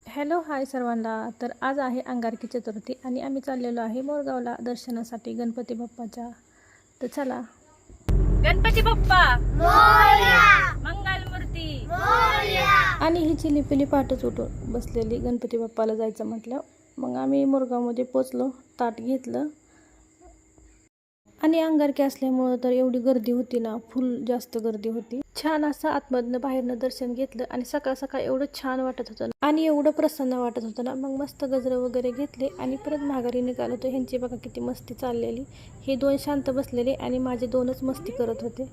Hello hi सर्वांना. तर आज आहे अंगारकी चतुर्थी आणि आम्ही चाललेलो आहे मोरगावला दर्शनासाठी गणपती बाप्पाच्या. तर चला. गणपती बाप्पा मोरया, मंगलमूर्ती मोरया. आणि ही चिलीपिली पाठच उठून बसलेली गणपती बाप्पाला जायचं म्हटलं. मग आम्ही मोरगावमध्ये पोचलो, ताट घेतलं आणि अंगारकी असल्यामुळं तर एवढी गर्दी होती ना, फुल जास्त गर्दी होती. छान असं आतमधनं बाहेरनं दर्शन घेतलं आणि सकाळ सकाळ एवढं छान वाटत होतं आणि एवढं प्रसन्न वाटत होतं ना. मग मस्त गजरं वगैरे घेतले आणि परत माघारी निघालो. तर ह्यांची बघा किती मस्ती चाललेली. हे दोन शांत बसलेले आणि माझे दोनच मस्ती करत होते.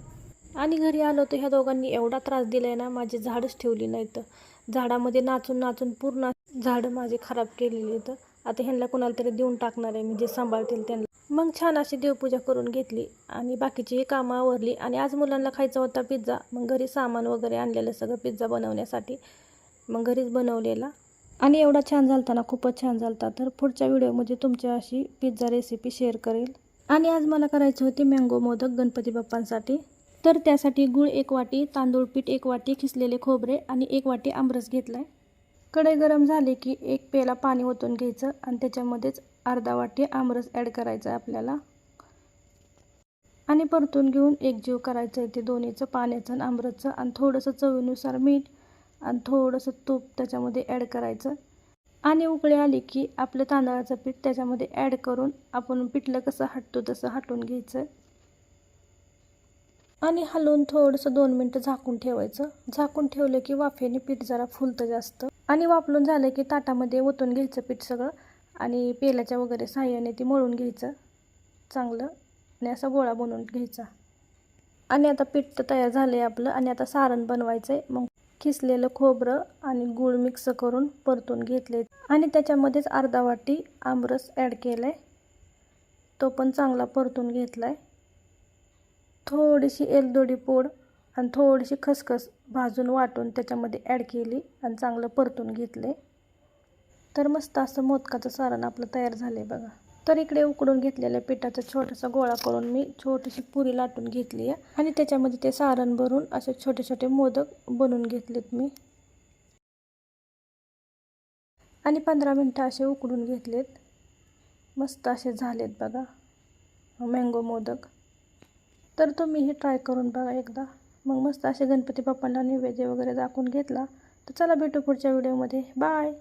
आणि घरी आलो तर ह्या दोघांनी एवढा त्रास दिलाय ना, माझी झाडच ठेवली नाही. तर झाडामध्ये नाचून नाचून पूर्ण झाडं माझी खराब केलेली. तर आता ह्यांना कोणाला तरी देऊन टाकणार आहे, म्हणजे सांभाळतील त्यांना. मग छान अशी देवपूजा करून घेतली आणि बाकीची कामं आवरली. आणि आज मुलांना खायचा होता पिझ्झा. मग घरी सामान वगैरे आणलेलं सगळं पिझ्झा बनवण्यासाठी, मग घरीच बनवलेला आणि एवढा छान झालता ना, खूपच छान झालता. तर पुढच्या व्हिडिओमध्ये तुमच्या अशी पिझ्झा रेसिपी शेअर करेल. आणि आज मला करायची होती मँगो मोदक गणपती बाप्पांसाठी. तर त्यासाठी गूळ 1 वाटी, तांदूळ पीठ 1 वाटी, खिसलेले खोबरे आणि 1 वाटी आमरस घेतलाय. कढई गरम झाली की 1 पेला पाणी ओतून घ्यायचं आणि त्याच्यामध्येच अर्धा वाटी आमरस ॲड करायचं आहे आपल्याला आणि परतून घेऊन एकजीव करायचं आहे ते दोन्हीचं, पाण्याचं आणि आमरसचं. आणि थोडंसं चवीनुसार मीठ आणि थोडंसं तूप त्याच्यामध्ये ॲड करायचं. आणि उकळी आली की आपलं तांदळाचं पीठ त्याच्यामध्ये ॲड करून आपण पिठलं कसं हटतो तसं हटून घ्यायचं आणि हलवून थोडंसं 2 मिनटं झाकून ठेवायचं. झाकून ठेवलं की वाफेने पीठ जरा फुलतं जास्त. आणि वाफलून झालं की ताटामध्ये ओतून घ्यायचं पीठ सगळं आणि पेल्याच्या वगैरे साह्याने ते मळून घ्यायचं चांगलं आणि असा गोळा बनवून घ्यायचा. आणि आता पीठ तर तयार झालं आहे आपलं. आणि आता सारण बनवायचं आहे. मग खिसलेलं खोबरं आणि गूळ मिक्स करून परतून घेतले आणि त्याच्यामध्येच अर्धा वाटी आमरस ॲड केला आहे, तो पण चांगला परतून घेतला आहे. थोडीशी एलदोडी पूड आणि थोडीशी खसखस भाजून वाटून त्याच्यामध्ये ॲड केली आणि चांगलं परतून घेतले. तर मस्त असं मोदकाचं सारण आपलं तयार झालं आहे बघा. तर इकडे उकडून घेतलेल्या पिठाचा छोटासा गोळा करून मी छोटीशी पुरी लाटून घेतली आहे आणि त्याच्यामध्ये ते सारण भरून असे छोटे छोटे मोदक बनवून घेतलेत मी आणि 15 मिनटं असे उकडून घेतलेत. मस्त असे झालेत बघा मँगो मोदक. तर तुम्ही हे ट्राय करून बघा एकदा. मग मस्त असे गणपती बाप्पांना नैवेद्य वगैरे दाखवून घेतला. तर चला भेटू पुढच्या व्हिडिओमध्ये. बाय.